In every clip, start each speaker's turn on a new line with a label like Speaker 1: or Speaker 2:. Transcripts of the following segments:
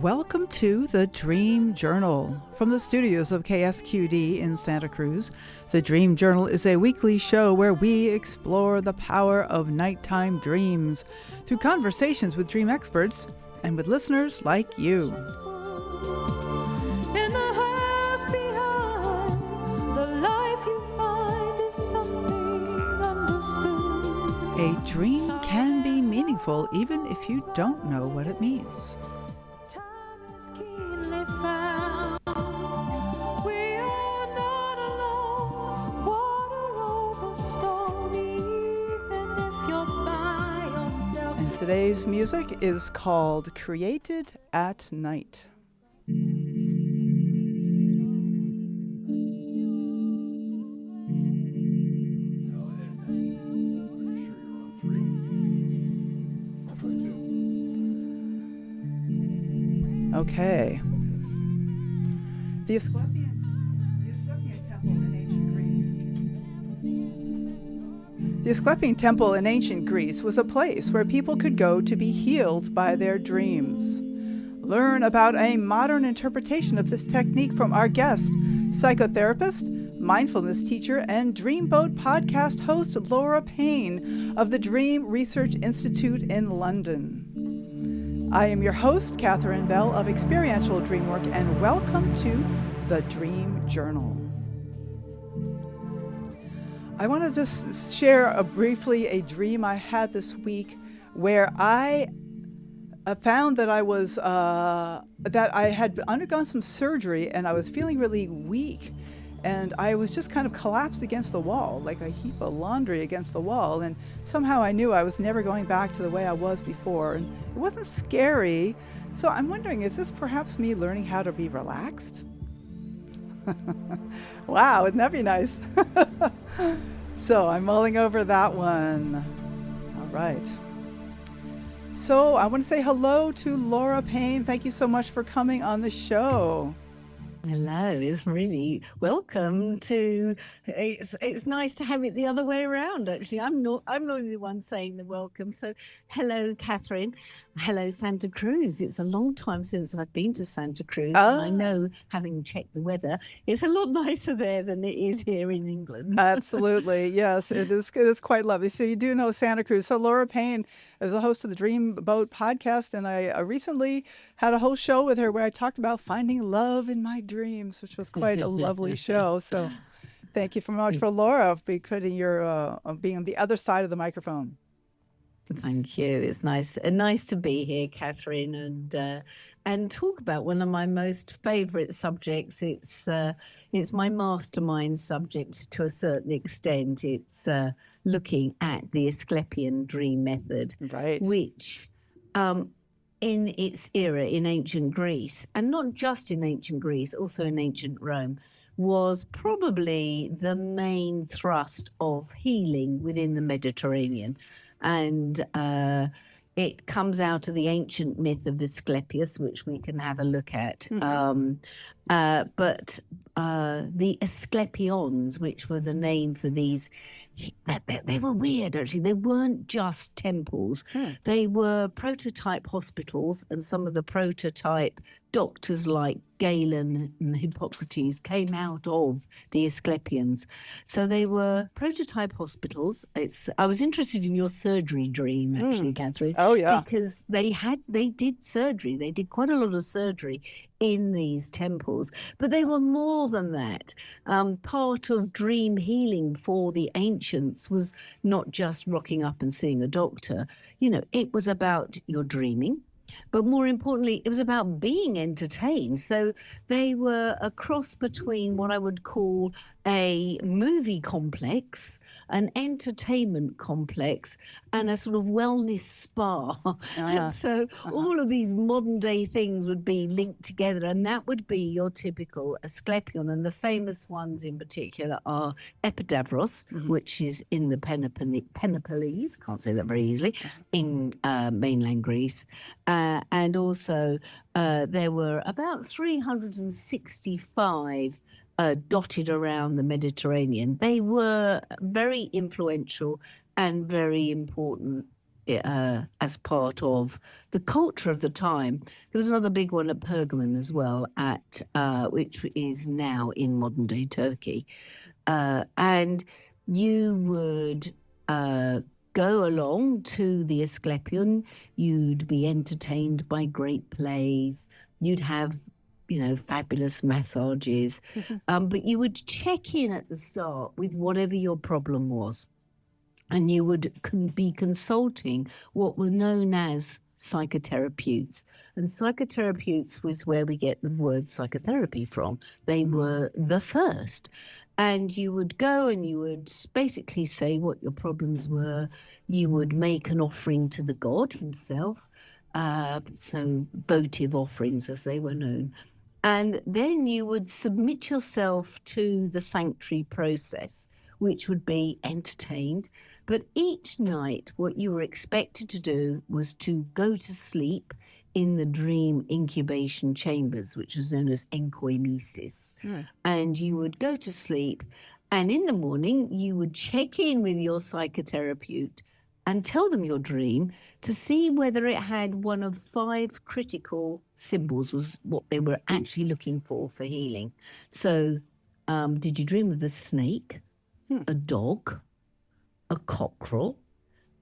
Speaker 1: Welcome to the Dream Journal. From the studios of KSQD in Santa Cruz, the Dream Journal is a weekly show where we explore the power of nighttime dreams through conversations with dream experts and with listeners like you.
Speaker 2: In the house behind, the life you find is something understood.
Speaker 1: A dream can be meaningful even if you don't know what it means. Today's music is called Created at Night. Okay. The Asklepian Temple in ancient Greece. The Asklepian Temple in ancient Greece was a place where people could go to be healed by their dreams. Learn about a modern interpretation of this technique from our guest, psychotherapist, mindfulness teacher, and Dreamboat podcast host Laura Payne of the Dream Research Institute in London. I am your host, Catherine Bell of Experiential Dreamwork, and welcome to the Dream Journal. I want to just share briefly a dream I had this week where I found that I had undergone some surgery and I was feeling really weak, and I was just kind of collapsed against the wall, like a heap of laundry against the wall, and somehow I knew I was never going back to the way I was before, and it wasn't scary. So I'm wondering, is this perhaps me learning how to be relaxed? Wow, wouldn't that be nice? So I'm mulling over that one. All right. So I want to say hello to Laura Payne. Thank you so much for coming on the show.
Speaker 3: Hello, it's really welcome to. It's nice to have it the other way around. Actually, I'm not the one saying the welcome. So, hello, Catherine. Hello, Santa Cruz. It's a long time since I've been to Santa Cruz. And I know, having checked the weather, it's a lot nicer there than it is here in England.
Speaker 1: Absolutely, yes, it is. It is quite lovely. So you do know Santa Cruz. So Laura Payne is the host of the Dreamboat podcast, and I recently had a whole show with her where I talked about finding love in my dreams, which was quite a lovely show. So thank you so much for Laura for putting your being on the other side of the microphone.
Speaker 3: Thank you. It's nice to be here, Catherine, and talk about one of my most favourite subjects. It's my mastermind subject to a certain extent. It's looking at the Asklepian Dream Method,
Speaker 1: right?
Speaker 3: Which in its era in ancient Greece, and not just in ancient Greece, also in ancient Rome, was probably the main thrust of healing within the Mediterranean. And it comes out of the ancient myth of Asclepius, which we can have a look at. Mm-hmm. But the Asklepions, which were the name for these, they were weird, actually. They weren't just temples. They were prototype hospitals, and some of the prototype doctors like Galen and Hippocrates came out of the Asklepians. So they were prototype hospitals. I was interested in your surgery dream, actually, Catherine.
Speaker 1: Oh, yeah.
Speaker 3: Because they did surgery. They did quite a lot of surgery in these temples, but they were more than that. Part of dream healing for the ancients was not just rocking up and seeing a doctor. It was about your dreaming, but more importantly, it was about being entertained. So they were a cross between what I would call a movie complex, an entertainment complex, and a sort of wellness spa. So all of these modern day things would be linked together, and that would be your typical Asklepion. And the famous ones in particular are Epidavros, which is in the Peloponnese, can't say that very easily, in mainland Greece. And also there were about 365 dotted around the Mediterranean. They were very influential and very important as part of the culture of the time. There was another big one at Pergamon as well, which is now in modern day Turkey. And you would go along to the Asklepian, you'd be entertained by great plays, you'd have, fabulous massages, but you would check in at the start with whatever your problem was. And you would be consulting what were known as psychotherapeutes. And psychotherapeutes was where we get the word psychotherapy from. They were the first. And you would go and you would basically say what your problems were. You would make an offering to the god himself, so votive offerings as they were known. And then you would submit yourself to the sanctuary process, which would be entertained. But each night, what you were expected to do was to go to sleep in the dream incubation chambers, which was known as enkoimesis. And you would go to sleep, and in the morning, you would check in with your psychotherapist and tell them your dream to see whether it had one of 5 critical symbols, was what they were actually looking for healing. So did you dream of a snake, a dog, a cockerel,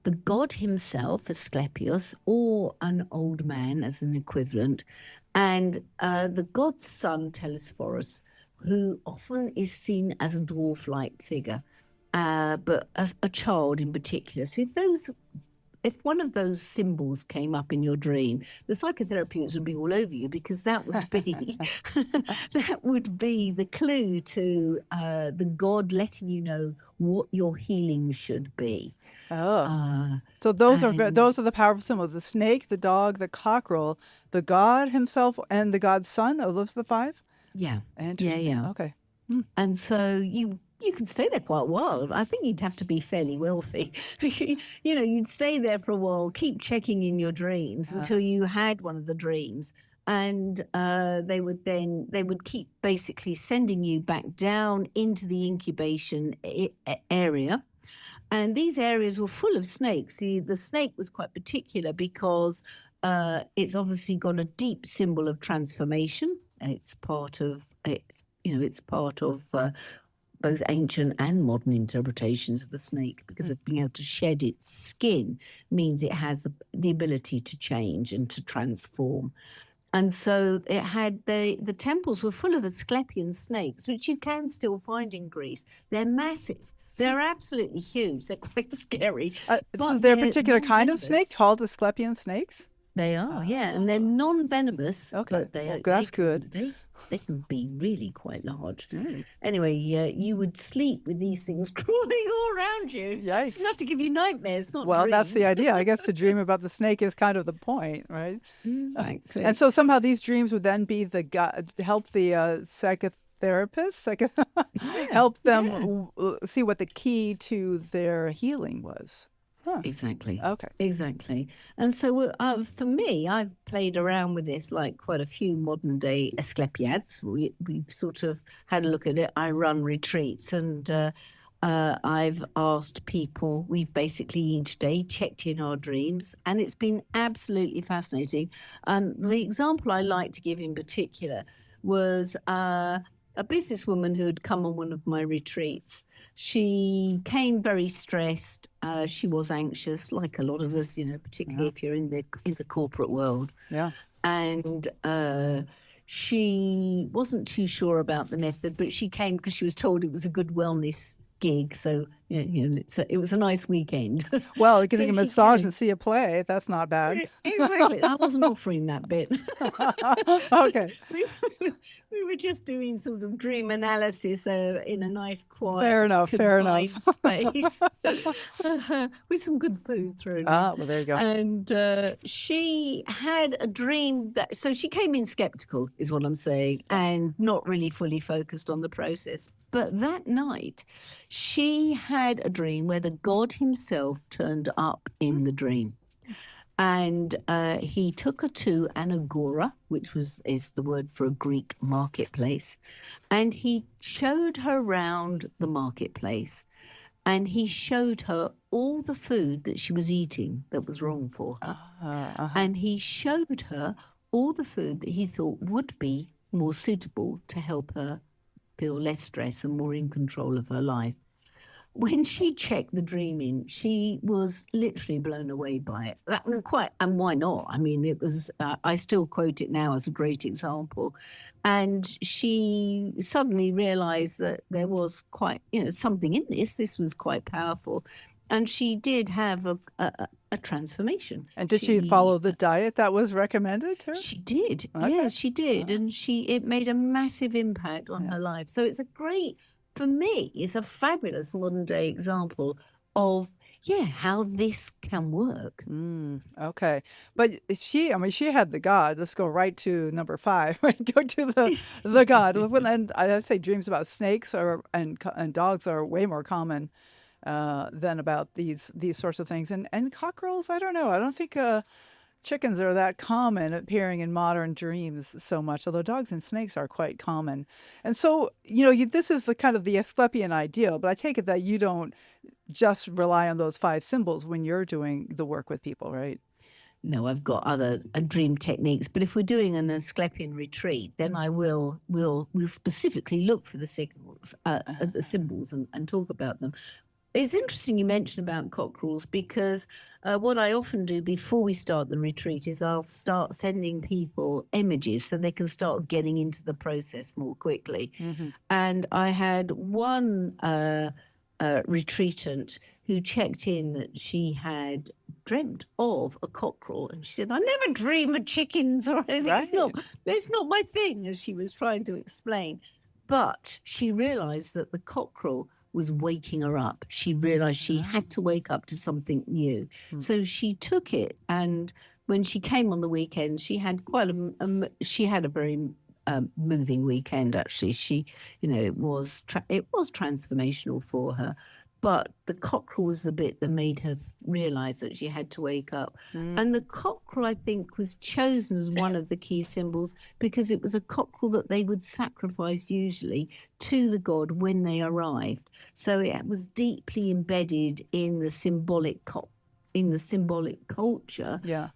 Speaker 3: the god himself, Asclepius, or an old man as an equivalent, and the god's son, Telesphorus, who often is seen as a dwarf-like figure, but as a child in particular. So if one of those symbols came up in your dream, the psychotherapists would be all over you, because that would be that would be the clue to the god letting you know what your healing should be.
Speaker 1: So those are the powerful symbols: the snake, the dog, the cockerel, the god himself, and the god's son. Oh, those are the 5.
Speaker 3: Yeah.
Speaker 1: Yeah. Okay.
Speaker 3: And so you can stay there quite a while. I think you'd have to be fairly wealthy. You'd stay there for a while, keep checking in your dreams until you had one of the dreams. And they would keep basically sending you back down into the incubation area. And these areas were full of snakes. The snake was quite particular because it's obviously got a deep symbol of transformation. It's part of both ancient and modern interpretations of the snake, because of being able to shed its skin means it has the ability to change and to transform. And so it had the temples were full of Asklepian snakes, which you can still find in Greece. They're massive. They're absolutely huge. They're quite scary.
Speaker 1: Is there a particular kind of snake called Asklepian snakes?
Speaker 3: They are, yeah, and they're non-venomous.
Speaker 1: Okay,
Speaker 3: but
Speaker 1: that's good.
Speaker 3: They can be really quite large. Anyway, you would sleep with these things crawling all around you.
Speaker 1: Yikes!
Speaker 3: Not to give you nightmares, not
Speaker 1: well,
Speaker 3: dreams.
Speaker 1: That's the idea. I guess to dream about the snake is kind of the point, right?
Speaker 3: Exactly.
Speaker 1: And so somehow these dreams would then be help the psychotherapist, help them see what the key to their healing was.
Speaker 3: Exactly.
Speaker 1: Okay.
Speaker 3: Exactly. And so for me, I've played around with this like quite a few modern day Asklepiads. We've sort of had a look at it. I run retreats, and I've asked people, we've basically each day checked in our dreams, and it's been absolutely fascinating. And the example I like to give in particular was a businesswoman who had come on one of my retreats. She came very stressed. She was anxious, like a lot of us, particularly if you're in the corporate world. Yeah. And she wasn't too sure about the method, but she came because she was told it was a good wellness gig. So it was a nice weekend.
Speaker 1: Well, you can take a massage and see a play. That's not bad.
Speaker 3: Exactly. I wasn't offering that bit.
Speaker 1: Okay.
Speaker 3: We were just doing sort of dream analysis in a nice, quiet,
Speaker 1: fair enough
Speaker 3: space with some good food thrown.
Speaker 1: Well, there you go.
Speaker 3: And she had a dream so she came in skeptical, is what I'm saying, and not really fully focused on the process. But that night, she had a dream where the god himself turned up in the dream. And he took her to an agora, which is the word for a Greek marketplace, and he showed her around the marketplace. and he showed her all the food that she was eating that was wrong for her. And he showed her all the food that he thought would be more suitable to help her feel less stress and more in control of her life. When she checked the dream in, she was literally blown away by it. And why not? I mean, it was, I still quote it now as a great example. And she suddenly realized that there was quite, something in this. This was quite powerful. And she did have a transformation.
Speaker 1: And did she follow the diet that was recommended to her?
Speaker 3: She did. Okay. Yes, she did. And it made a massive impact on her life. So it's for me, it's a fabulous modern day example of, how this can work.
Speaker 1: Okay. But she had the God. Let's go right to number 5. Go to the God. And I say dreams about snakes and dogs are way more common than about these sorts of things. And cockerels, I don't know. I don't think chickens are that common appearing in modern dreams so much, although dogs and snakes are quite common. And so, this is the kind of the Asklepian ideal, but I take it that you don't just rely on those 5 symbols when you're doing the work with people, right?
Speaker 3: No, I've got other dream techniques, but if we're doing an Asklepian retreat, then I will specifically look for the symbols and talk about them. It's interesting you mentioned about cockerels because what I often do before we start the retreat is I'll start sending people images so they can start getting into the process more quickly. And I had one retreatant who checked in that she had dreamt of a cockerel, and she said, "I never dream of chickens or anything. Right. It's not my thing," as she was trying to explain. But she realized that the cockerel was waking her up. She realized she had to wake up to something new. So she took it, and when she came on the weekend, she had a very moving weekend. Actually, it was transformational for her. But the cockerel was the bit that made her realize that she had to wake up. And the cockerel, I think, was chosen as one of the key symbols because it was a cockerel that they would sacrifice usually to the god when they arrived. So it was deeply embedded in the symbolic culture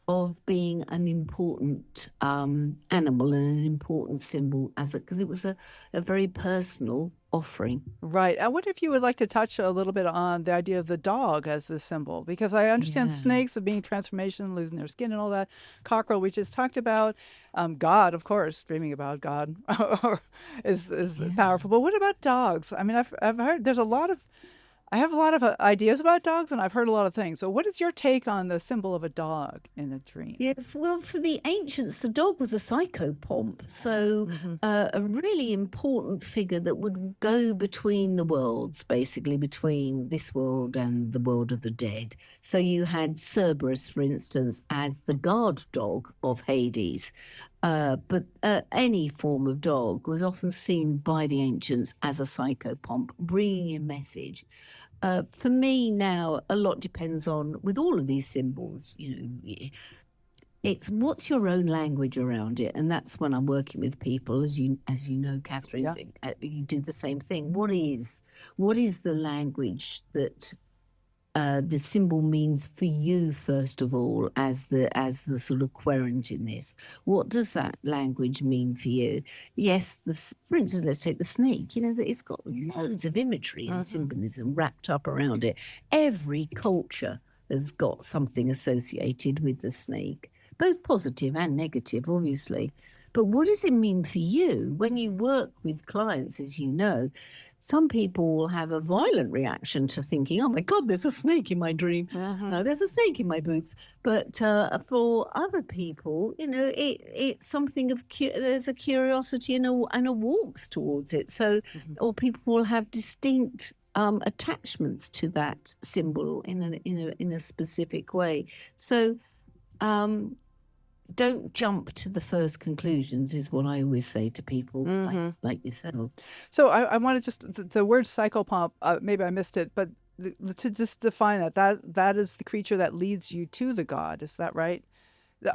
Speaker 3: of being an important animal and an important symbol because it was a very personal offering.
Speaker 1: Right. I wonder if you would like to touch a little bit on the idea of the dog as the symbol, because I understand snakes of being transformation, losing their skin and all that. Cockerel, we just talked about. God, of course, dreaming about God is powerful. But what about dogs? I mean, I've heard I have a lot of ideas about dogs, and I've heard a lot of things. So what is your take on the symbol of a dog in a dream?
Speaker 3: Yeah, well, for the ancients, the dog was a psychopomp. So a really important figure that would go between the worlds, basically between this world and the world of the dead. So you had Cerberus, for instance, as the guard dog of Hades. But any form of dog was often seen by the ancients as a psychopomp, bringing a message. For me now, a lot depends on, with all of these symbols, it's what's your own language around it. And that's when I'm working with people, as you know, Catherine, you do the same thing. What is the language that the symbol means for you, first of all, as the sort of querent in this? What does that language mean for you? Yes, for instance, let's take the snake. That it's got loads of imagery and symbolism wrapped up around it. Every culture has got something associated with the snake, both positive and negative, obviously. But what does it mean for you? When you work with clients, as you know, some people will have a violent reaction to thinking, "Oh my God, there's a snake in my dream. No, there's a snake in my boots." But for other people, it's something of there's a curiosity and a warmth towards it. So, or people will have distinct attachments to that symbol in a specific way. So. Don't jump to the first conclusions is what I always say to people like yourself.
Speaker 1: So I want to just, the word psychopomp, maybe I missed it, but to just define that is the creature that leads you to the god. Is that right?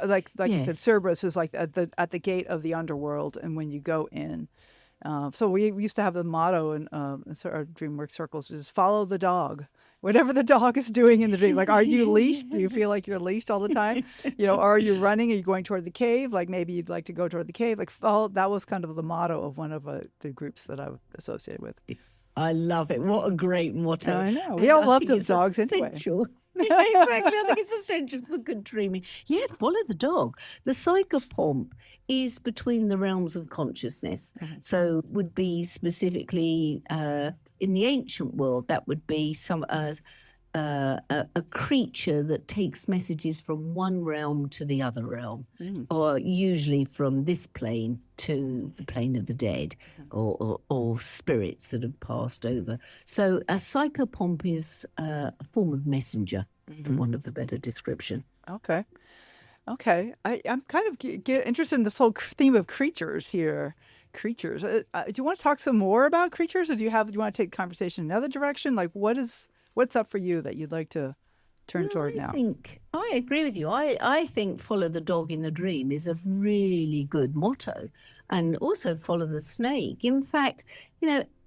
Speaker 1: Like you said, Cerberus is like at the gate of the underworld, and when you go in, So we used to have the motto in our Dreamwork circles, which is follow the dog. Whatever the dog is doing in the dream, like, are you leashed? Do you feel like you're leashed all the time? Or are you running? Are you going toward the cave? Like maybe you'd like to go toward the cave. Like follow. That was kind of the motto of one of the groups that I was associated with.
Speaker 3: I love it. What a great motto.
Speaker 1: I know. We all love those dogs anyway.
Speaker 3: Exactly. I think it's essential for good dreaming. Yeah, follow the dog. The psychopomp is between the realms of consciousness. So would be specifically in the ancient world, that would be a creature that takes messages from one realm to the other realm, or usually from this plane to the plane of the dead, or spirits that have passed over. So a psychopomp is a form of messenger, for want of a better description.
Speaker 1: Okay. I'm kind of get interested in this whole theme of creatures here. Creatures. Do you want to talk some more about creatures, or do you want to take the conversation in another direction? Like, what's up for you that you'd like to turn toward now?
Speaker 3: I agree with you. I think follow the dog in the dream is a really good motto, and also follow the snake. In fact,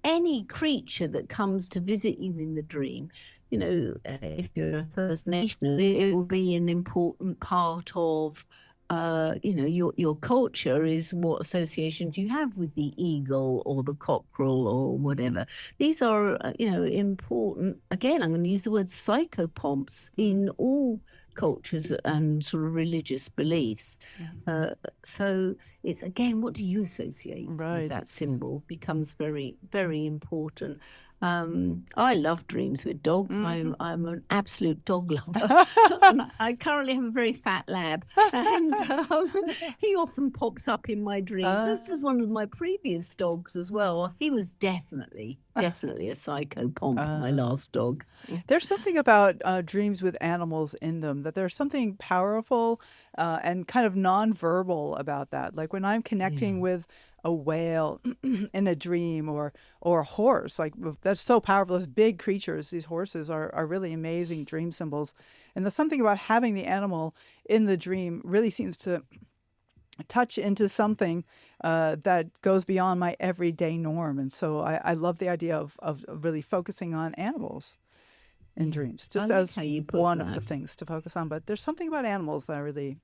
Speaker 3: any creature that comes to visit you in the dream, if you're a First Nation, it will be an important part of your culture. Is what association do you have with the eagle or the cockerel or whatever? These are, important. Again, I'm going to use the word psychopomps in all cultures and sort of religious beliefs. So it's, again, what do you associate with that symbol becomes very, very important. I love dreams with dogs. I'm an absolute dog lover. I currently have a very fat lab, and he often pops up in my dreams. That's just one of my previous dogs as well. He was definitely a psychopomp, my last dog.
Speaker 1: There's something about dreams with animals in them, that there's something powerful and kind of nonverbal about that. Like when I'm connecting with a whale in a dream, or a horse, like that's so powerful. Those big creatures, these horses are really amazing dream symbols. And there's something about having the animal in the dream really seems to touch into something that goes beyond my everyday norm. And so I love the idea of really focusing on animals in dreams, just as one of the things to focus on. But there's something about animals that I really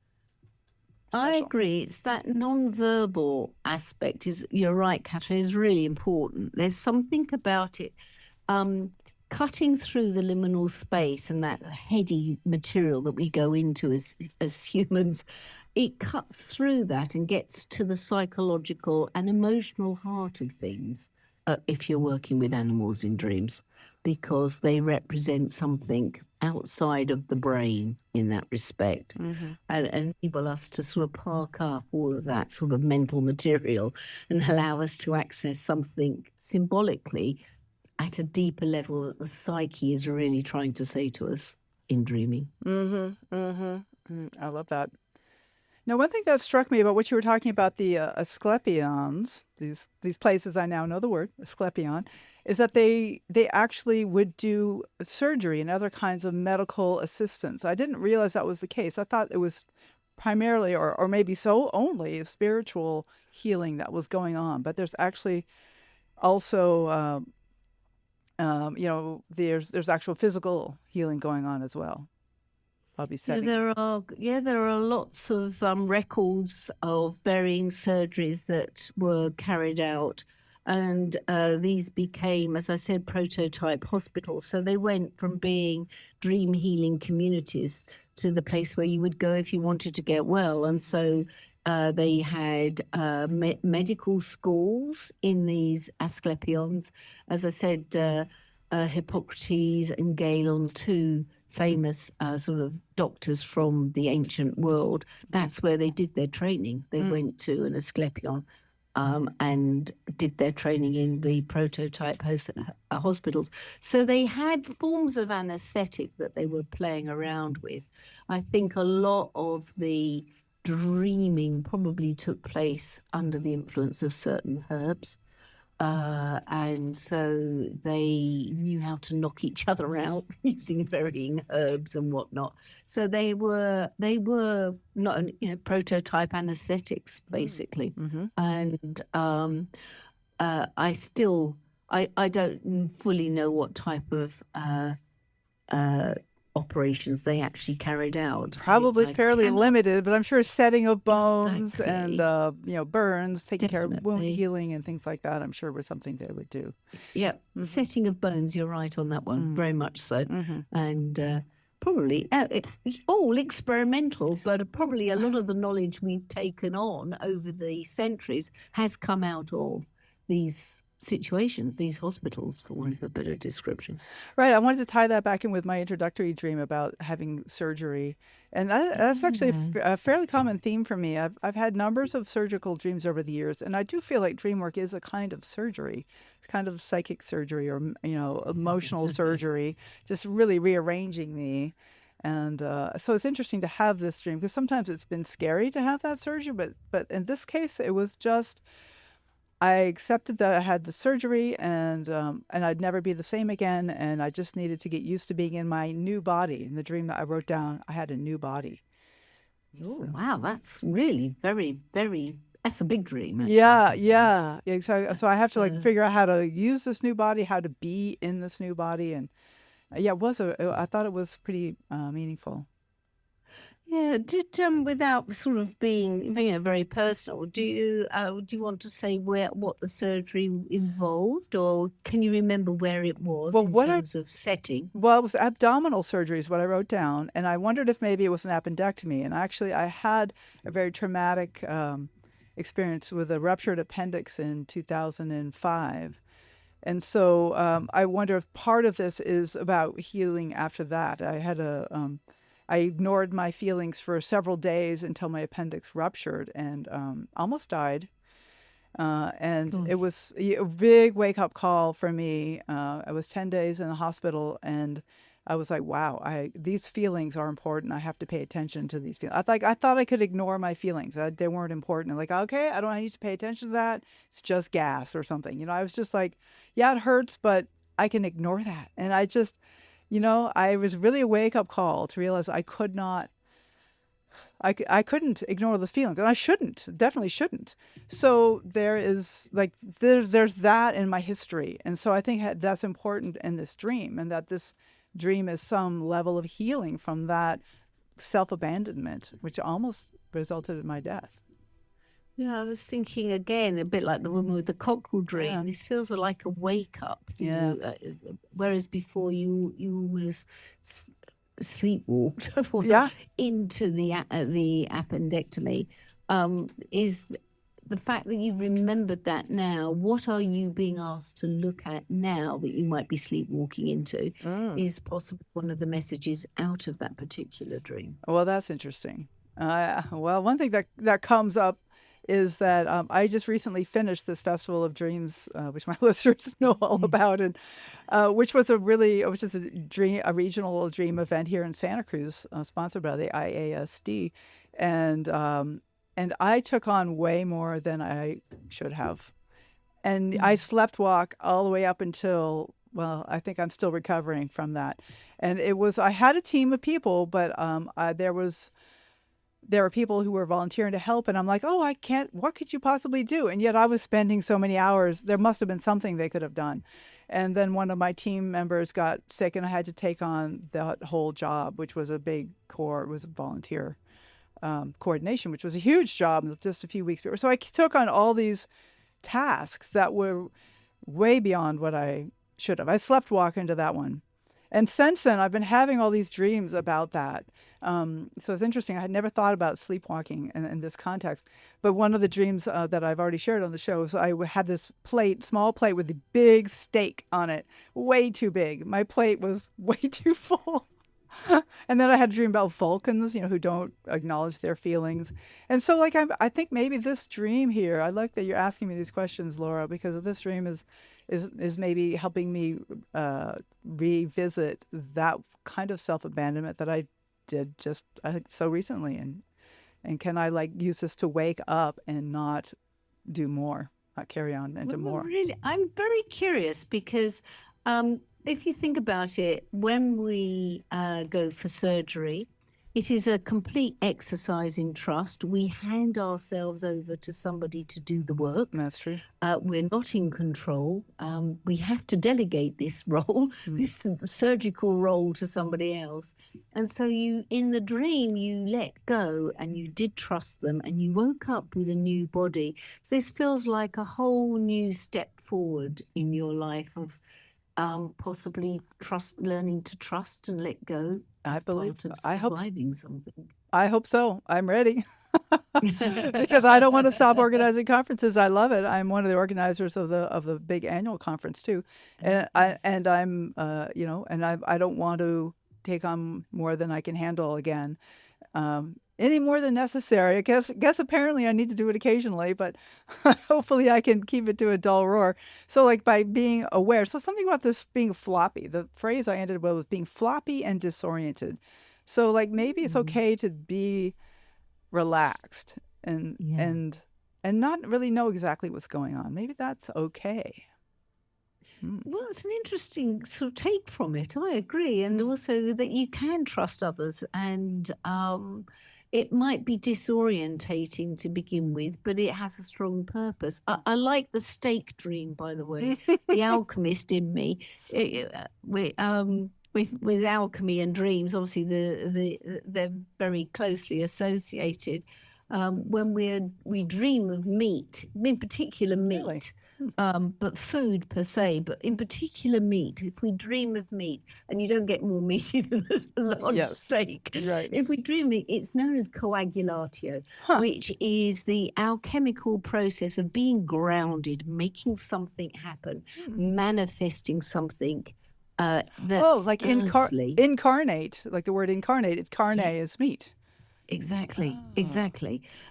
Speaker 3: I agree. It's that non-verbal aspect. You're right, Catherine, is really important. There's something about it cutting through the liminal space and that heady material that we go into as humans. It cuts through that and gets to the psychological and emotional heart of things if you're working with animals in dreams, because they represent something outside of the brain in that respect, and enable us to sort of park up all of that sort of mental material and allow us to access something symbolically at a deeper level that the psyche is really trying to say to us in dreaming.
Speaker 1: I love that. Now, one thing that struck me about what you were talking about, the Asklepians, these places I now know the word, Asklepian, is that they actually would do surgery and other kinds of medical assistance. I didn't realize that was the case. I thought it was primarily, or maybe so only, spiritual healing that was going on. But there's actually also, there's actual physical healing going on as well.
Speaker 3: There are lots of records of varying surgeries that were carried out, and these became, as I said, prototype hospitals. So they went from being dream healing communities to the place where you would go if you wanted to get well. And so they had medical schools in these Asklepians. As I said, Hippocrates and Galen, two famous sort of doctors from the ancient world. That's where they did their training. They went to an Asklepion and did their training in the prototype hospitals. So they had forms of anesthetic that they were playing around with. I think a lot of the dreaming probably took place under the influence of certain herbs. And so they knew how to knock each other out using varying herbs and whatnot. So they were not, prototype anesthetics basically. And I don't fully know what type of operations they actually carried out.
Speaker 1: Probably
Speaker 3: I
Speaker 1: fairly
Speaker 3: cannot-
Speaker 1: limited, but I'm sure setting of bones and
Speaker 3: Exactly.
Speaker 1: burns, taking care of wound
Speaker 3: Definitely.
Speaker 1: healing and things like that. I'm sure was something they would do.
Speaker 3: Yeah, setting of bones. You're right on that one, very much so, and probably all experimental, but probably a lot of the knowledge we've taken on over the centuries has come out of these situations, these hospitals, for want of a better description.
Speaker 1: Right. I wanted to tie that back in with my introductory dream about having surgery. And that's actually a fairly common theme for me. I've had numbers of surgical dreams over the years, and I do feel like dream work is a kind of surgery. It's kind of psychic surgery or, emotional surgery, just really rearranging me. And so it's interesting to have this dream because sometimes it's been scary to have that surgery, but in this case, it was just I accepted that I had the surgery and I'd never be the same again. And I just needed to get used to being in my new body. In the dream that I wrote down, I had a new body.
Speaker 3: Oh, wow, that's really very, very, that's a big dream. Actually.
Speaker 1: Yeah. So I have to figure out how to use this new body, how to be in this new body. And yeah, I thought it was pretty meaningful.
Speaker 3: Yeah, without sort of being very personal, do you want to say what the surgery involved, or can you remember where it was in terms of setting?
Speaker 1: Well, it was abdominal surgery is what I wrote down, and I wondered if maybe it was an appendectomy. And actually, I had a very traumatic experience with a ruptured appendix in 2005. And so I wonder if part of this is about healing after that. I ignored my feelings for several days until my appendix ruptured and almost died. And it was a big wake-up call for me. I was 10 days in the hospital, and I was like, wow, these feelings are important. I have to pay attention to these feelings. I thought I could ignore my feelings. They weren't important. I'm like, okay, I don't need to pay attention to that. It's just gas or something. I was just like, yeah, it hurts, but I can ignore that. And I just... I was really a wake-up call to realize I couldn't ignore those feelings, and I definitely shouldn't. So there's that in my history, and so I think that's important in this dream, and that this dream is some level of healing from that self-abandonment, which almost resulted in my death.
Speaker 3: Yeah, I was thinking again, a bit like the woman with the cockerel dream. Yeah. This feels like a wake up. Whereas before you almost sleepwalked into the appendectomy. Is the fact that you've remembered that now? What are you being asked to look at now that you might be sleepwalking into? Is possibly one of the messages out of that particular dream.
Speaker 1: Well, that's interesting. One thing that comes up is that I just recently finished this Festival of Dreams, which my listeners know all about, and which was a regional dream event here in Santa Cruz, sponsored by the IASD, and I took on way more than I should have, and I slept walk all the way up until. Well, I think I'm still recovering from that, and I had a team of people, but there were people who were volunteering to help, and I'm like, oh, I can't, what could you possibly do? And yet I was spending so many hours, there must have been something they could have done. And then one of my team members got sick, and I had to take on that whole job, which was a big core, it was volunteer coordination, which was a huge job just a few weeks before. So I took on all these tasks that were way beyond what I should have. I slept walk into that one. And since then, I've been having all these dreams about that. So it's interesting. I had never thought about sleepwalking in this context. But one of the dreams that I've already shared on the show is I had this small plate with a big steak on it, way too big. My plate was way too full. And then I had a dream about Vulcans, who don't acknowledge their feelings. And so, I think maybe this dream here, I like that you're asking me these questions, Laura, because this dream is maybe helping me revisit that kind of self-abandonment that I did just so recently. And can I use this to wake up and not do more, not carry on into more?
Speaker 3: Really, I'm very curious because if you think about it, when we go for surgery, It is a complete exercise in trust. We hand ourselves over to somebody to do the work.
Speaker 1: That's true.
Speaker 3: We're not in control. We have to delegate this role, this surgical role, to somebody else. And so in the dream, you let go and you did trust them and you woke up with a new body. So this feels like a whole new step forward in your life of possibly learning to trust and let go.
Speaker 1: I believe.
Speaker 3: I hope something.
Speaker 1: I hope so. I'm ready. Because I don't want to stop organizing conferences. I love it. I'm one of the organizers of the big annual conference too, and I'm I don't want to take on more than I can handle again, any more than necessary. I guess apparently I need to do it occasionally, but hopefully I can keep it to a dull roar. So like by being aware. So something about this being floppy. The phrase I ended with was being floppy and disoriented. So like maybe it's okay to be relaxed and not really know exactly what's going on. Maybe that's okay.
Speaker 3: Well, it's an interesting sort of take from it. I agree. And also that you can trust others, and it might be disorientating to begin with, but it has a strong purpose. I like the steak dream, by the way. The alchemist in me, with alchemy and dreams, obviously they're very closely associated. When we dream of meat, in particular meat,
Speaker 1: Really?
Speaker 3: but food per se, but in particular meat. If we dream of meat, and you don't get more meaty than a large steak.
Speaker 1: Right.
Speaker 3: If we dream it, it's known as coagulatio, which is the alchemical process of being grounded, making something happen, manifesting something. That's
Speaker 1: like
Speaker 3: earthly.
Speaker 1: incarnate, like the word incarnate. It's carne is meat.
Speaker 3: Exactly.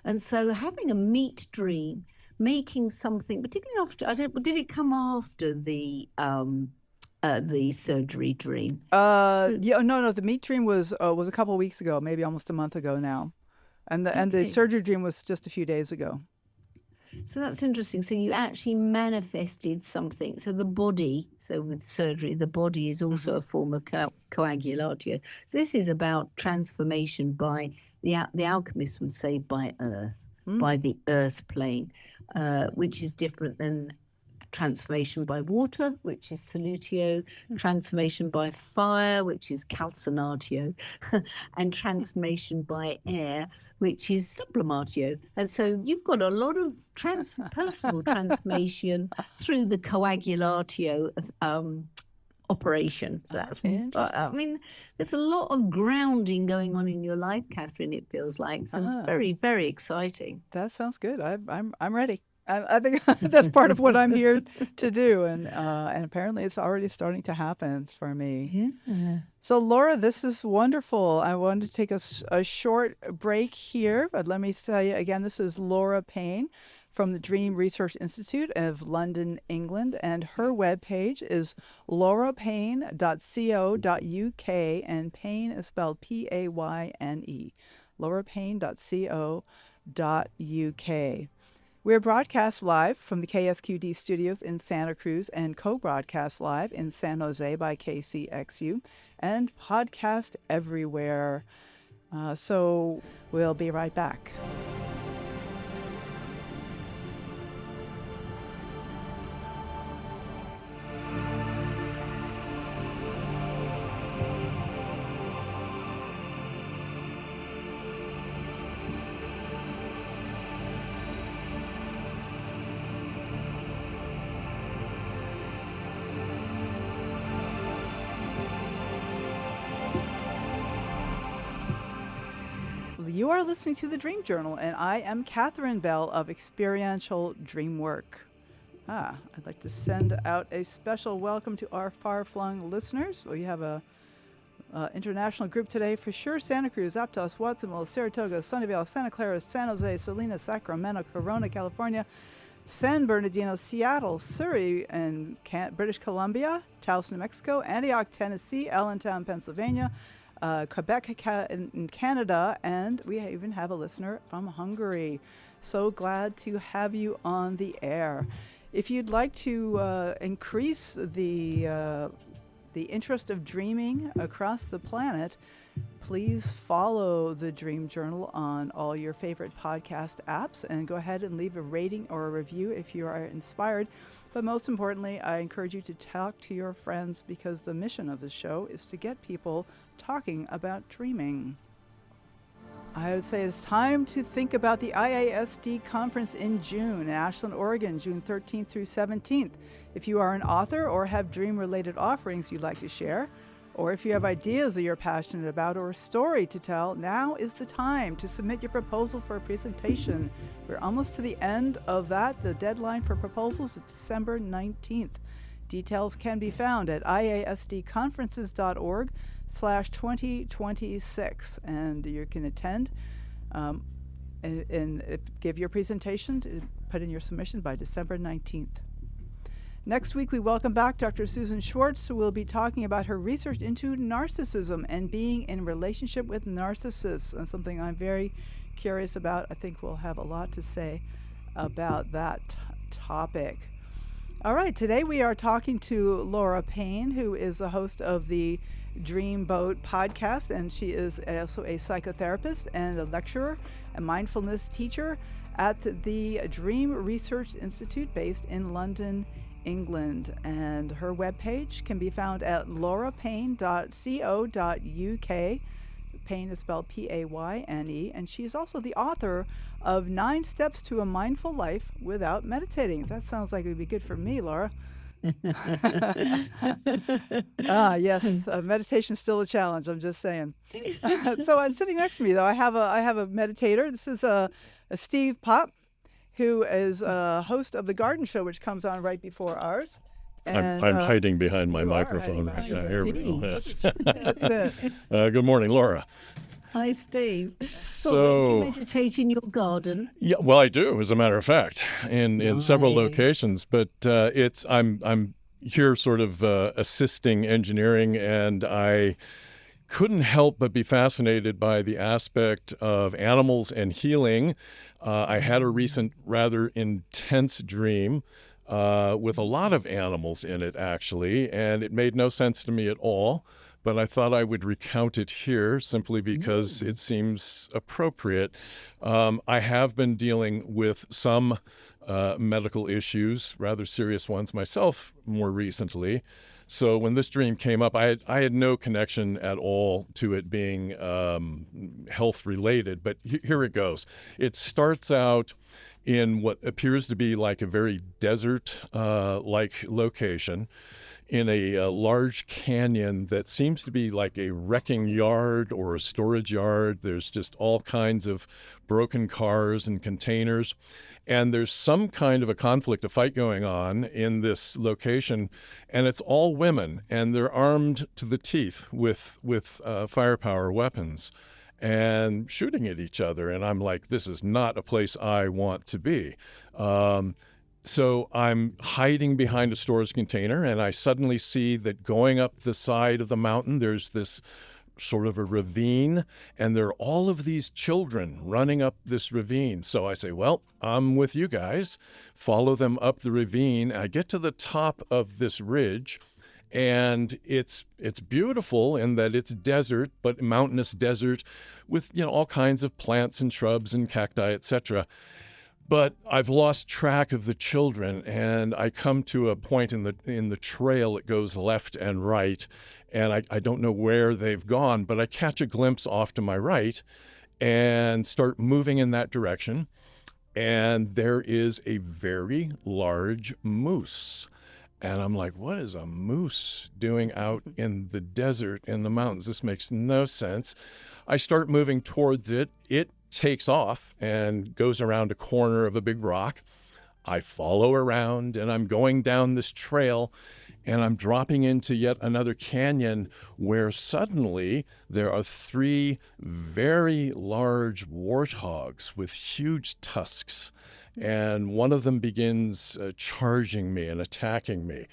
Speaker 3: And so having a meat dream, making something, particularly after, did it come after the surgery dream?
Speaker 1: No. The meat dream was a couple of weeks ago, maybe almost a month ago now, and the surgery dream was just a few days ago.
Speaker 3: So that's interesting. So you actually manifested something. So the body, with surgery, the body is also a form of coagulatio. So this is about transformation by, the alchemists would say, by earth, by the earth plane, which is different than transformation by water, which is solutio, transformation by fire, which is calcinatio, and transformation by air, which is sublimatio. And so you've got a lot of personal transformation through the coagulatio operation. So that's there's a lot of grounding going on in your life, Catherine. It feels like very, very exciting.
Speaker 1: That sounds good. I'm ready. I think that's part of what I'm here to do, and apparently it's already starting to happen for me.
Speaker 3: Yeah.
Speaker 1: So Laura, this is wonderful. I wanted to take a short break here, but let me tell you again, this is Laura Payne from the Dream Research Institute of London, England, and her webpage is laurapayne.co.uk, and Payne is spelled Payne, laurapayne.co.uk. We're broadcast live from the KSQD studios in Santa Cruz and co-broadcast live in San Jose by KCXU and podcast everywhere. So we'll be right back. You are listening to the Dream Journal, and I am Catherine Bell of Experiential Dreamwork. I'd like to send out a special welcome to our far-flung listeners. We have a international group today for sure. Santa Cruz, Aptos, Watsonville, Saratoga, Sunnyvale, Santa Clara, San Jose, Salinas, Sacramento, Corona, California, San Bernardino, Seattle, Surrey, and British Columbia, Taos, New Mexico, Antioch, Tennessee, Allentown, Pennsylvania, Quebec in Canada, and we even have a listener from Hungary. So glad to have you on the air. If you'd like to increase the interest of dreaming across the planet, Please follow the Dream Journal on all your favorite podcast apps and go ahead and leave a rating or a review if you are inspired. But most importantly, I encourage you to talk to your friends because the mission of the show is to get people talking about dreaming. I would say it's time to think about the IASD conference in June in Ashland, Oregon, June 13th through 17th. If you are an author or have dream-related offerings you'd like to share, or if you have ideas that you're passionate about or a story to tell, now is the time to submit your proposal for a presentation. We're almost to the end of that. The deadline for proposals is December 19th. Details can be found at iasdconferences.org/2026, and you can attend and give your presentation, put in your submission by December 19th. Next week, we welcome back Dr. Susan Schwartz, who will be talking about her research into narcissism and being in relationship with narcissists, and something I'm very curious about. I think we'll have a lot to say about that topic. All right, today we are talking to Laura Payne, who is the host of the Dreamboat podcast, and she is also a psychotherapist and a lecturer, a mindfulness teacher at the Dream Research Institute based in London, England. And her webpage can be found at laurapayne.co.uk. Payne is spelled Payne, and she is also the author of 9 Steps to a Mindful Life Without Meditating. That sounds like it would be good for me, Laura. Yes, meditation is still a challenge. I'm just saying. So sitting next to me, though, I have a meditator. This is Steve Popp, who is a host of the Garden Show, which comes on right before ours. And,
Speaker 4: I'm hiding behind my microphone. Here we go. Yes.
Speaker 1: That's it.
Speaker 4: Good morning, Laura.
Speaker 3: Hi, Steve.
Speaker 4: So,
Speaker 3: do you meditate in your garden?
Speaker 4: Yeah, well, I do, as a matter of fact, in several locations. But I'm here, sort of assisting engineering, and I couldn't help but be fascinated by the aspect of animals and healing. I had a recent, rather intense dream with a lot of animals in it, actually, and it made no sense to me at all. But I thought I would recount it here simply because it seems appropriate. I have been dealing with some medical issues, rather serious ones myself more recently. So when this dream came up, I had no connection at all to it being health related. But here it goes. It starts out in what appears to be like a very desert like location, in a large canyon that seems to be like a wrecking yard or a storage yard. There's just all kinds of broken cars and containers. And there's some kind of a conflict, a fight going on in this location. And it's all women, and they're armed to the teeth with firepower weapons and shooting at each other. And I'm like, this is not a place I want to be. So I'm hiding behind a storage container, and I suddenly see that going up the side of the mountain, there's this sort of a ravine, and there are all of these children running up this ravine. So I say, well, I'm with you guys. Follow them up the ravine. I get to the top of this ridge, and it's beautiful in that it's desert, but mountainous desert with, all kinds of plants and shrubs and cacti, etc. But I've lost track of the children, and I come to a point in the trail that goes left and right, and I don't know where they've gone, but I catch a glimpse off to my right and start moving in that direction, and there is a very large moose. And I'm like, what is a moose doing out in the desert in the mountains? This makes no sense. I start moving towards it. It takes off and goes around a corner of a big rock. I follow around, and I'm going down this trail, and I'm dropping into yet another canyon where suddenly there are 3 very large warthogs with huge tusks, and one of them begins charging me and attacking me.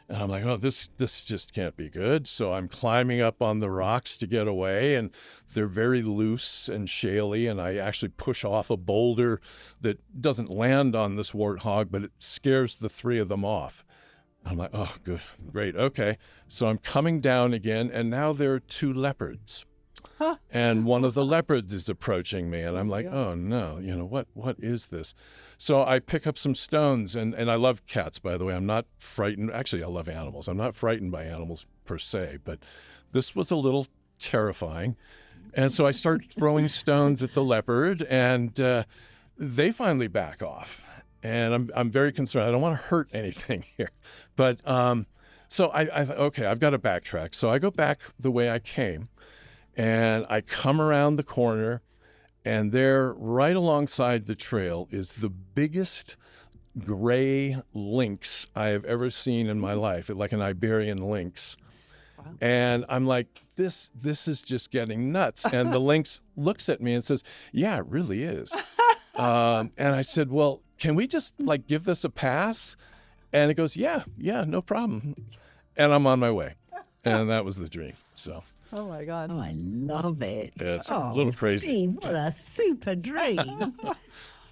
Speaker 4: And I'm like, oh, this just can't be good. So I'm climbing up on the rocks to get away, and they're very loose and shaly, and I actually push off a boulder that doesn't land on this warthog, but it scares the 3 of them off. I'm like, oh, good, great, okay. So I'm coming down again, and now there are 2 leopards and one of the leopards is approaching me, and I'm like, oh no, what is this? So I pick up some stones, and I love cats, by the way. I'm not frightened. Actually, I love animals. I'm not frightened by animals per se, but this was a little terrifying. And so I start throwing stones at the leopard, and they finally back off. And I'm very concerned. I don't want to hurt anything here. But so I thought, okay, I've got to backtrack. So I go back the way I came, and I come around the corner, and there, right alongside the trail, is the biggest gray lynx I have ever seen in my life, like an Iberian lynx. Wow. And I'm like, this is just getting nuts. And the lynx looks at me and says, yeah, it really is. And I said, well, can we just give this a pass? And it goes, yeah, no problem. And I'm on my way. And that was the dream. So.
Speaker 1: Oh my God.
Speaker 3: Oh, I love it.
Speaker 4: Yeah, it's a little crazy.
Speaker 3: Steve, what a super dream.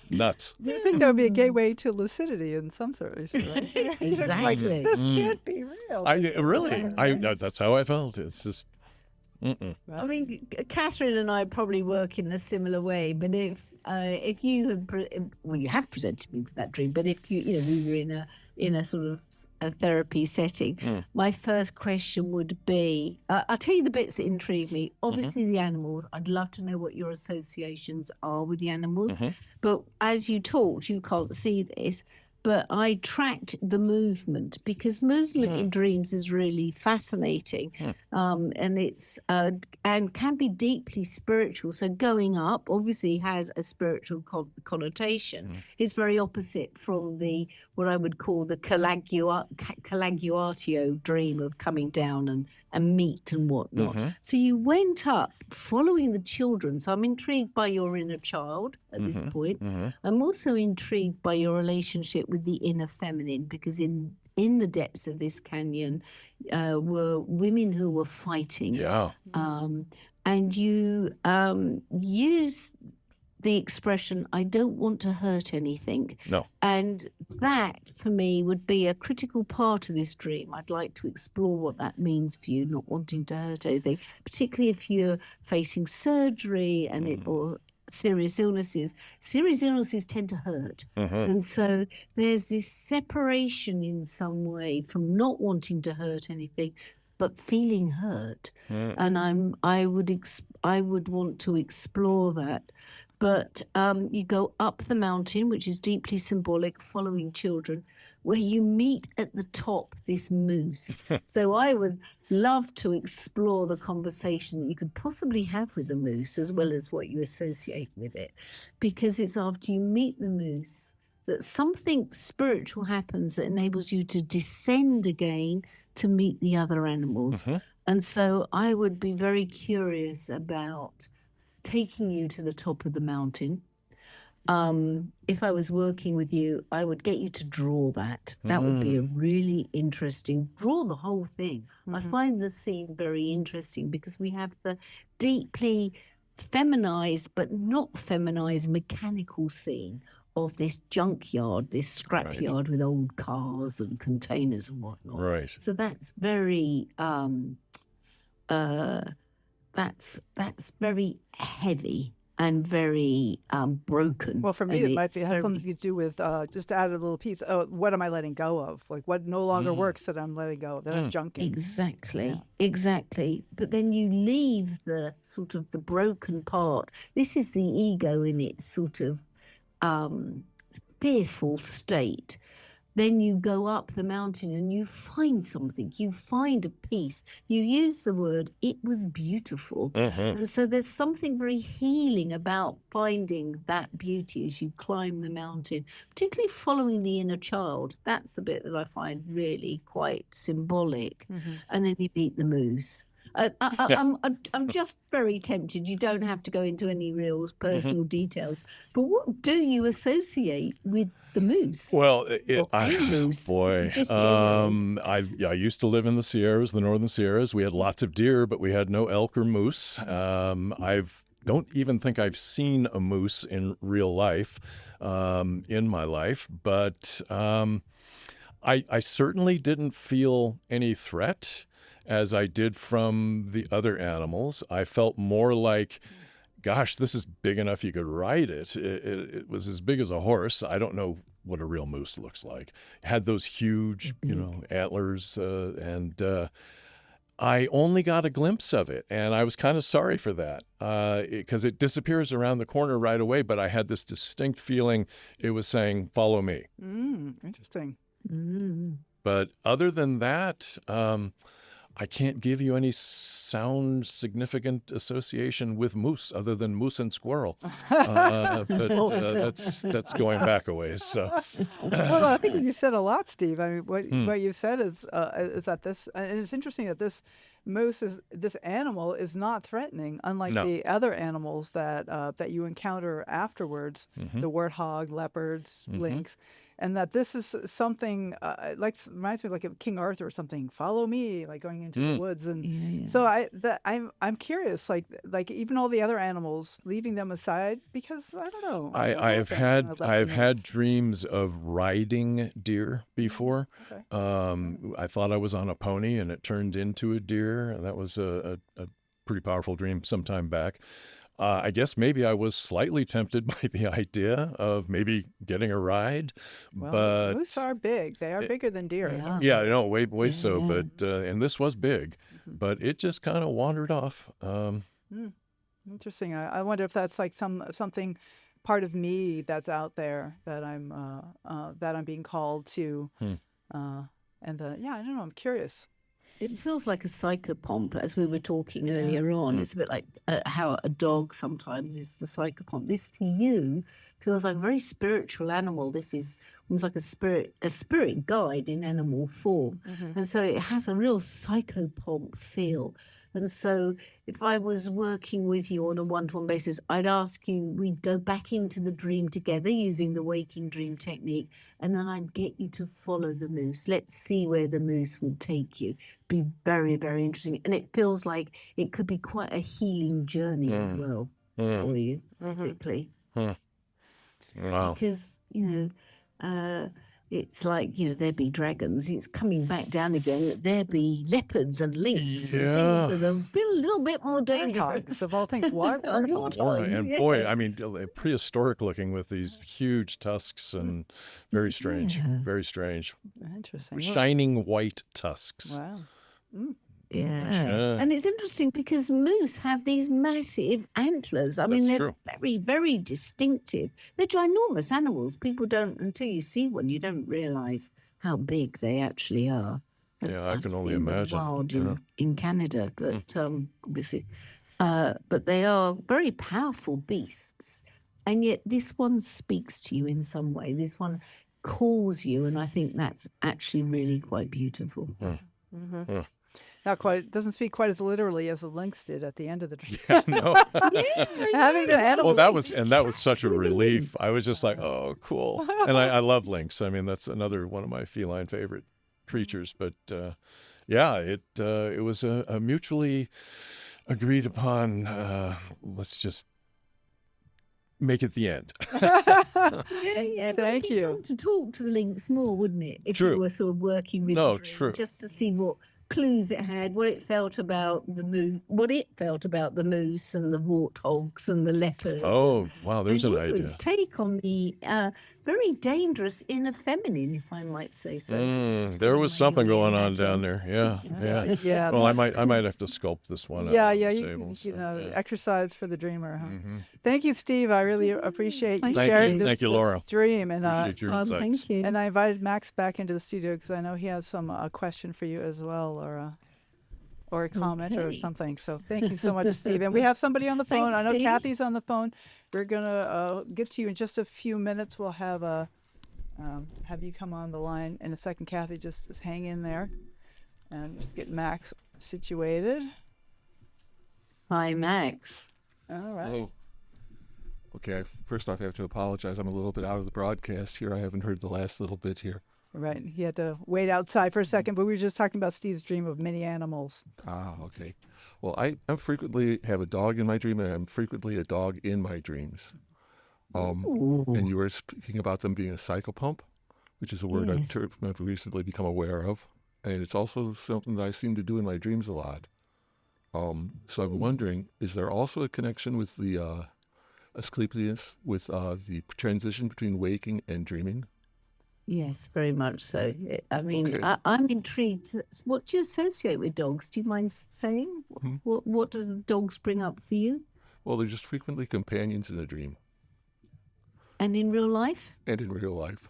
Speaker 4: Nuts.
Speaker 1: I think that would be a gateway to lucidity in some service. Right?
Speaker 3: Exactly.
Speaker 1: This can't be real.
Speaker 4: That's how I felt. It's just,
Speaker 3: I mean, Catherine and I probably work in a similar way, but if you had, you have presented me with that dream, but if we were in a sort of a therapy setting, my first question would be, I'll tell you the bits that intrigue me. Obviously, the animals. I'd love to know what your associations are with the animals. But as you talked, you can't see this, but I tracked the movement, because movement in dreams is really fascinating, and it's and can be deeply spiritual. So going up obviously has a spiritual connotation. It's very opposite from what I would call the collaguatio dream of coming down and meat and whatnot. So you went up following the children. So I'm intrigued by your inner child at this point. I'm also intrigued by your relationship with the inner feminine, because in the depths of this canyon were women who were fighting.
Speaker 4: Yeah.
Speaker 3: And you use the expression, I don't want to hurt anything.
Speaker 4: No.
Speaker 3: And that, for me, would be a critical part of this dream. I'd like to explore what that means for you, not wanting to hurt anything, particularly if you're facing surgery or serious illnesses. Serious illnesses tend to hurt. And so there's this separation in some way from not wanting to hurt anything, but feeling hurt. And I would want to explore that. But you go up the mountain, which is deeply symbolic, following children, where you meet at the top this moose. So I would love to explore the conversation that you could possibly have with the moose, as well as what you associate with it. Because it's after you meet the moose that something spiritual happens that enables you to descend again to meet the other animals. And so I would be very curious about taking you to the top of the mountain. If I was working with you, I would get you to draw that. That would be a really interesting, draw the whole thing. I find the scene very interesting because we have the deeply feminized but not feminized mechanical scene of this junkyard, this scrapyard with old cars and containers and whatnot.
Speaker 4: Right.
Speaker 3: So that's very that's very heavy and very broken.
Speaker 1: Well, for me, it might have something to do with, just to add a little piece, what am I letting go of? Like what no longer works that I'm letting go, that I'm junking.
Speaker 3: Exactly. But then you leave the sort of the broken part. This is the ego in its sort of fearful state. Then you go up the mountain and you find something. You find a piece. You use the word, it was beautiful. And so there's something very healing about finding that beauty as you climb the mountain, particularly following the inner child. That's the bit that I find really quite symbolic. And then you meet the moose. I'm just very tempted. You don't have to go into any real personal details. But what do you associate with the moose?
Speaker 4: Well,
Speaker 3: moose?
Speaker 4: Boy, I used to live in the Sierras, the northern Sierras. We had lots of deer, but we had no elk or moose. Don't even think I've seen a moose in real life in my life, but I certainly didn't feel any threat. as I did from the other animals. I felt more like, gosh, this is big enough you could ride it. It was as big as a horse. I don't know what a real moose looks like. It had those huge, antlers, and I only got a glimpse of it, and I was kind of sorry for that because it disappears around the corner right away, but I had this distinct feeling it was saying, follow me.
Speaker 1: Interesting.
Speaker 4: But other than that, I can't give you any sound significant association with moose other than moose and squirrel. But that's going back a ways. So,
Speaker 1: well, I think you said a lot, Steve. I mean, what you said is that this, and it's interesting that this this animal is not threatening, unlike the other animals that you encounter afterwards, the warthog, leopards, lynx. And that this is something reminds me like of King Arthur or something. Follow me, like going into the woods, and so I'm curious, like even all the other animals, leaving them aside because I don't know.
Speaker 4: I've had dreams of riding deer before. I thought I was on a pony, and it turned into a deer, and that was a pretty powerful dream some time back. I guess maybe I was slightly tempted by the idea of maybe getting a ride, but
Speaker 1: moose are big. They are bigger than deer.
Speaker 4: Yeah, I know, way so. But and this was big, but it just kind of wandered off.
Speaker 1: Interesting. I wonder if that's like something part of me that's out there that I'm being called to, and I don't know. I'm curious.
Speaker 3: It feels like a psychopomp, as we were talking earlier on. It's a bit like how a dog sometimes is the psychopomp. This, for you, feels like a very spiritual animal. This is almost like a spirit guide in animal form. And so it has a real psychopomp feel. And so if I was working with you on a one-to-one basis, I'd ask you, we'd go back into the dream together using the waking dream technique, and then I'd get you to follow the moose. Let's see where the moose will take you. Be very, very interesting. And it feels like it could be quite a healing journey as well for you, particularly.
Speaker 4: Wow.
Speaker 3: Because, it's like, there be dragons. It's coming back down again. There be leopards and lynx and things that are a little bit more dangerous.
Speaker 1: Of all things,
Speaker 3: warthogs.
Speaker 4: And boy, I mean, prehistoric looking with these huge tusks and very strange, very strange.
Speaker 1: Interesting.
Speaker 4: Shining white tusks.
Speaker 1: Wow.
Speaker 3: Yeah. And it's interesting because moose have these massive antlers. I mean, they're very, very distinctive. They're ginormous animals. People don't, until you see one, you don't realize how big they actually are.
Speaker 4: Yeah, I can only
Speaker 3: seen them
Speaker 4: imagine.
Speaker 3: Wild in Canada, but obviously. But they are very powerful beasts. And yet this one speaks to you in some way. This one calls you, and I think that's actually really quite beautiful.
Speaker 1: Not quite. Doesn't speak quite as literally as the lynx did at the end of the dream.
Speaker 4: No.
Speaker 1: Having the animals.
Speaker 4: Well, that was such a relief. I was just like, oh, cool. And I love lynx. I mean, that's another one of my feline favorite creatures. But it was a mutually agreed upon. Let's just make it the end.
Speaker 1: Thank you.
Speaker 3: Fun to talk to the lynx more, wouldn't it? If
Speaker 4: True.
Speaker 3: you were sort of working with the dream, just to see what clues it had, what it felt about the moose, and the warthogs and the leopard.
Speaker 4: Oh, wow, there's an idea.
Speaker 3: Its take on the very dangerous inner feminine, if I might say so.
Speaker 4: There was something going on down there. Yeah. Well, I might have to sculpt this one.
Speaker 1: Exercise for the dreamer. Huh? Thank you, Steve. I really appreciate you sharing
Speaker 4: Thank you, Laura.
Speaker 1: Dream, and
Speaker 4: appreciate your insights.
Speaker 3: Thank you.
Speaker 1: And I invited Max back into the studio because I know he has some question for you as well, or a comment or something. So thank you so much, Steve. And we have somebody on the phone.
Speaker 3: Thanks,
Speaker 1: I know
Speaker 3: Steve.
Speaker 1: Kathy's on the phone. We're gonna get to you in just a few minutes. We'll have you come on the line in a second. Kathy, just hang in there, and let's get Max situated.
Speaker 3: Hi, Max.
Speaker 1: All right.
Speaker 5: Hello. Okay, first off, I have to apologize. I'm a little bit out of the broadcast here. I haven't heard the last little bit here.
Speaker 1: Right. He had to wait outside for a second, but we were just talking about Steve's dream of many animals.
Speaker 5: Okay. Well, I frequently have a dog in my dream, and I'm frequently a dog in my dreams. And you were speaking about them being a psychopomp, which is a word I've recently become aware of. and it's also something that I seem to do in my dreams a lot. So I'm wondering, is there also a connection with the Asclepius, with the transition between waking and dreaming?
Speaker 3: Yes, very much so. I mean,
Speaker 5: Okay.
Speaker 3: I'm intrigued. What do you associate with dogs? Do you mind saying? What does the dogs bring up for you?
Speaker 5: Well, they're just frequently companions in a dream
Speaker 3: And in real life?
Speaker 5: and in real life.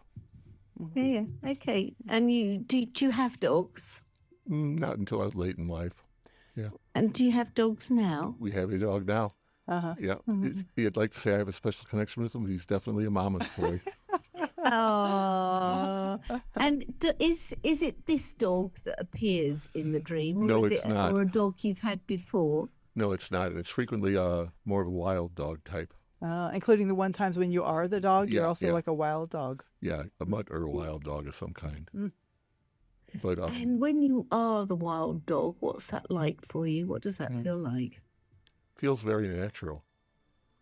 Speaker 3: Yeah. Okay. And do you have dogs?
Speaker 5: Not until I was late in life. Yeah.
Speaker 3: And do you have dogs now?
Speaker 5: We have a dog now. Yeah. He'd like to say I have a special connection with him, but he's definitely a mama's boy.
Speaker 3: Oh. And is it this dog that appears in the dream? Or
Speaker 5: No,
Speaker 3: is
Speaker 5: it's
Speaker 3: it
Speaker 5: not.
Speaker 3: or a dog you've had before?
Speaker 5: No, it's not. And it's frequently more of a wild dog type.
Speaker 1: Including the one times when you are the dog, you're
Speaker 5: Yeah,
Speaker 1: also
Speaker 5: yeah.
Speaker 1: like a wild dog.
Speaker 5: Yeah, a mutt or a wild dog of some kind. But
Speaker 3: And when you are the wild dog, what's that like for you? What does that feel like?
Speaker 5: feels very natural.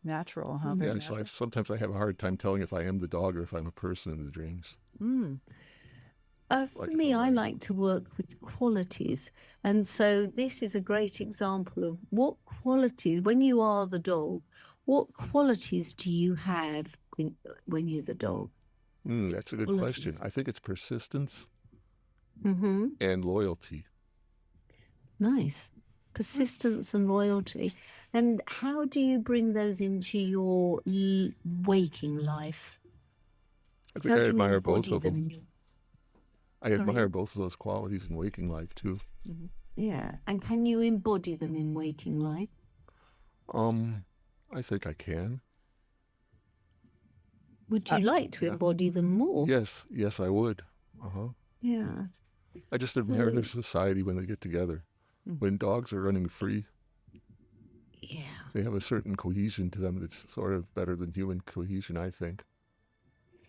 Speaker 1: Natural, huh? Very
Speaker 5: Yeah, so
Speaker 1: natural.
Speaker 5: sometimes I have a hard time telling if I am the dog or if I'm a person in the dreams.
Speaker 3: For me, I like to work with qualities. And so this is a great example of what qualities, when you are the dog, what qualities do you have when you're the dog?
Speaker 5: That's a good question. I think it's persistence
Speaker 3: Mm-hmm.
Speaker 5: and loyalty.
Speaker 3: Nice. Persistence and loyalty. And how do you bring those into your waking life?
Speaker 5: I think
Speaker 3: How
Speaker 5: I
Speaker 3: do you
Speaker 5: admire both
Speaker 3: embody
Speaker 5: of them.
Speaker 3: them?
Speaker 5: I
Speaker 3: Sorry?
Speaker 5: admire both of those qualities in waking life too.
Speaker 3: Yeah. And can you embody them in waking life?
Speaker 5: I think I can.
Speaker 3: Would you like to embody them more?
Speaker 5: Yes, I would.
Speaker 3: Yeah.
Speaker 5: I just admire their society when they get together. When dogs are running free,
Speaker 3: Yeah.
Speaker 5: they have a certain cohesion to them that's sort of better than human cohesion, I think.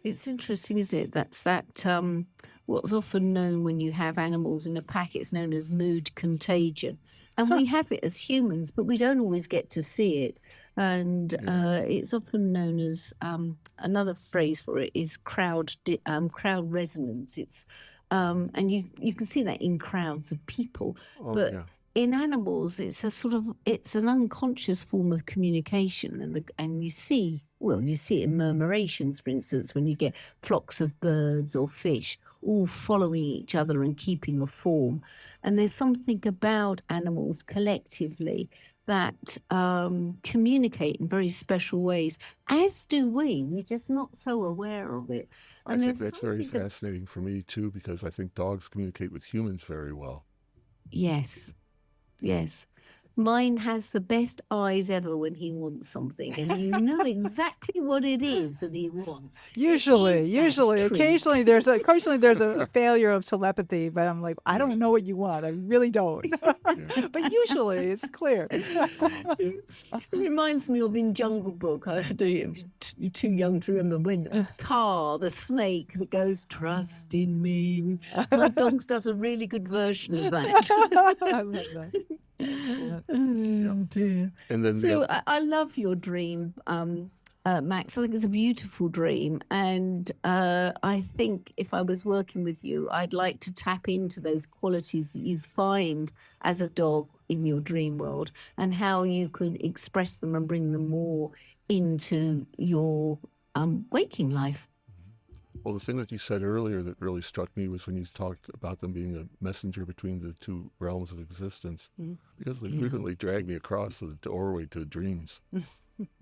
Speaker 3: It's interesting, isn't it? That's what's often known when you have animals in a pack, it's known as mood contagion. And we have it as humans, but we don't always get to see it. And it's often known as, another phrase for it is crowd resonance. It's and you can see that in crowds of people. But in animals, it's an unconscious form of communication, and you see it in murmurations, for instance, when you get flocks of birds or fish all following each other and keeping a form. And there's something about animals collectively that communicate in very special ways, as do we. We're just not so aware of it.
Speaker 5: I think that's very fascinating for me too, because I think dogs communicate with humans very well.
Speaker 3: Yes. Mine has the best eyes ever when he wants something, and you know exactly what it is that he wants.
Speaker 1: Usually.
Speaker 3: treat.
Speaker 1: Occasionally there's a failure of telepathy, but I'm like, I don't know what you want. I really don't. But usually it's clear.
Speaker 3: It reminds me of in Jungle Book. You're too young to remember when Tar, the snake that goes, "Trust in me." My dogs does a really good version of that.
Speaker 1: I love that.
Speaker 3: Oh dear.
Speaker 5: And then
Speaker 3: So I love your dream, Max. I think it's a beautiful dream, and I think if I was working with you, I'd like to tap into those qualities that you find as a dog in your dream world, and how you could express them and bring them more into your waking life.
Speaker 5: well, the thing that you said earlier that really struck me was when you talked about them being a messenger between the two realms of existence, because they frequently drag me across the doorway to dreams,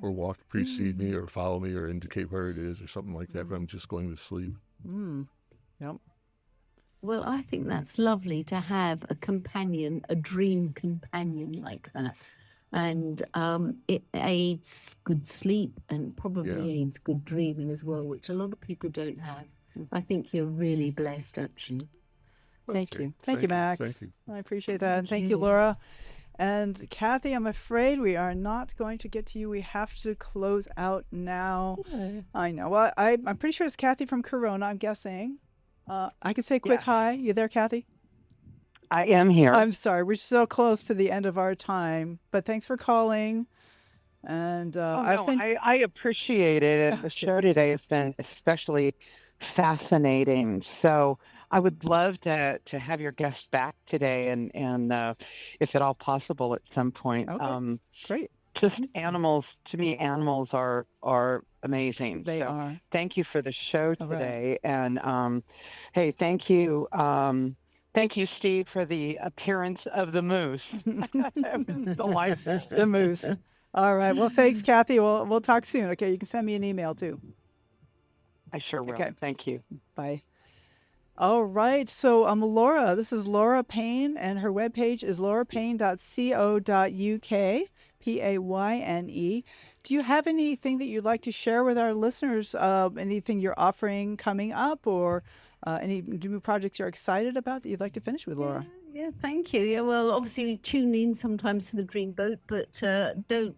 Speaker 5: or precede me, or follow me, or indicate where it is, or something like that. But I'm just going to sleep.
Speaker 1: Yep.
Speaker 3: Well, I think that's lovely to have a companion, a dream companion like that. And it aids good sleep and probably aids good dreaming as well, which a lot of people don't have. I think you're really blessed, actually.
Speaker 1: Thank you. Thank you, Max.
Speaker 5: Thank you.
Speaker 1: I appreciate that. And thank you, Laura. And Kathy, I'm afraid we are not going to get to you. We have to close out now. I know. Well, I'm pretty sure it's Kathy from Corona, I'm guessing. I could say a quick hi. You there, Kathy?
Speaker 6: I am here.
Speaker 1: I'm sorry. We're so close to the end of our time, but thanks for calling. And
Speaker 6: I appreciate it. And the show today has been especially fascinating. So I would love to have your guest back today, and if at all possible, at some point.
Speaker 1: Okay, great.
Speaker 6: Just animals, to me, animals are amazing.
Speaker 1: They
Speaker 6: So
Speaker 1: are.
Speaker 6: thank you for the show
Speaker 1: All right.
Speaker 6: today, and hey, thank you. Thank you, Steve, for the appearance of the moose. Delightful.
Speaker 1: The moose. All right. Well, thanks, Kathy. We'll talk soon. Okay. You can send me an email too.
Speaker 6: I sure will.
Speaker 1: Okay.
Speaker 6: Thank you.
Speaker 1: Bye. All right. So Laura, this is Laura Payne, and her webpage is laurapayne.co.uk, Payne. Do you have anything that you'd like to share with our listeners? Anything you're offering coming up, or any new projects you're excited about that you'd like to finish with, Laura?
Speaker 3: Yeah, thank you. Yeah, well, obviously we tune in sometimes to the Dream Boat, but don't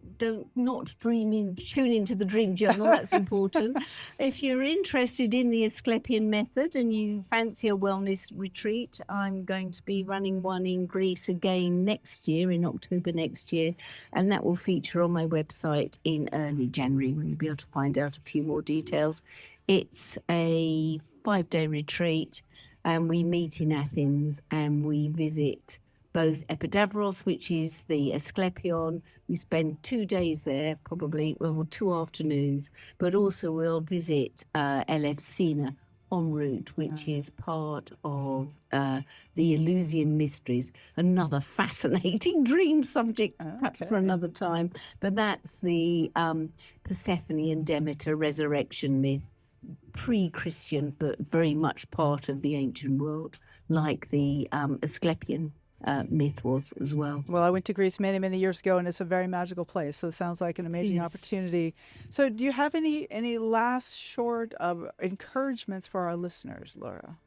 Speaker 3: not dream in. Tune into the Dream Journal. That's important. If you're interested in the Asklepian method and you fancy a wellness retreat, I'm going to be running one in Greece again next year, in October next year, and that will feature on my website in early January, when you'll be able to find out a few more details. It's a 5-day retreat. And we meet in Athens and we visit both Epidavros, which is the Asklepion. We spend 2 days there, probably, well, 2 afternoons, but also we'll visit Elefsina en route, which is part of the Eleusinian mysteries, another fascinating dream subject, perhaps for another time. But that's the Persephone and Demeter resurrection myth. Pre-Christian, but very much part of the ancient world, like the Asklepian myth was as well.
Speaker 1: Well, I went to Greece many, many years ago, and it's a very magical place. So it sounds like an amazing opportunity. So do you have any last short encouragements for our listeners, Laura?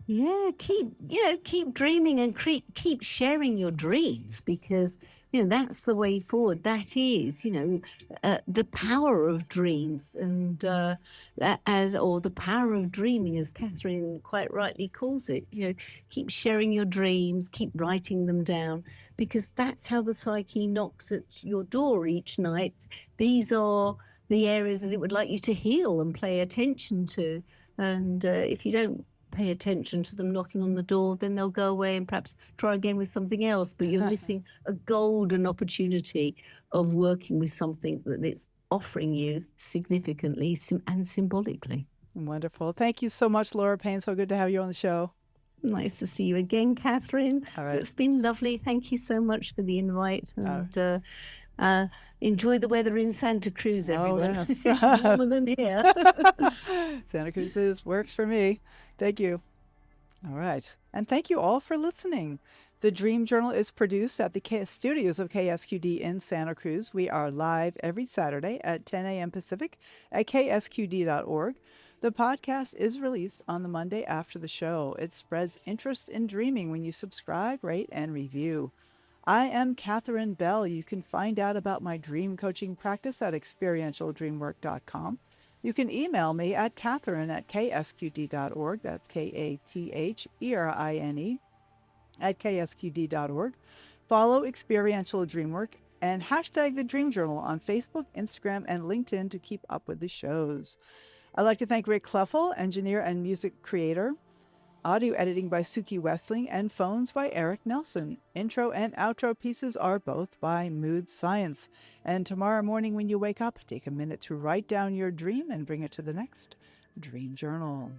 Speaker 3: Yeah, keep dreaming and keep sharing your dreams, because that's the way forward. That is the power of dreams, and the power of dreaming, as Catherine quite rightly calls it. Keep sharing your dreams, keep writing them down, because that's how the psyche knocks at your door each night. These are the areas that it would like you to heal and pay attention to, and if you don't pay attention to them knocking on the door, then they'll go away and perhaps try again with something else. But you're missing a golden opportunity of working with something that it's offering you significantly and symbolically.
Speaker 1: Wonderful. Thank you so much, Laura Payne. So good to have you on the show.
Speaker 3: Nice to see you again, Catherine.
Speaker 1: All right.
Speaker 3: It's been lovely. Thank you so much for the invite. And enjoy the weather in Santa Cruz, everyone.
Speaker 1: Oh,
Speaker 3: It's warmer than here.
Speaker 1: Santa Cruz works for me. Thank you. All right. And thank you all for listening. The Dream Journal is produced at the studios of KSQD in Santa Cruz. We are live every Saturday at 10 a.m. Pacific at ksqd.org. The podcast is released on the Monday after the show. It spreads interest in dreaming when you subscribe, rate, and review. I am Catherine Bell. You can find out about my dream coaching practice at experientialdreamwork.com. You can email me at catherine@ksqd.org. That's KATHERINE @ksqd.org. Follow Experiential Dreamwork and hashtag the Dream Journal on Facebook, Instagram, and LinkedIn to keep up with the shows. I'd like to thank Rick Cleffel, engineer and music creator. Audio editing by Suki Westling, and phones by Eric Nelson. Intro and outro pieces are both by Mood Science. And tomorrow morning when you wake up, take a minute to write down your dream and bring it to the next Dream Journal.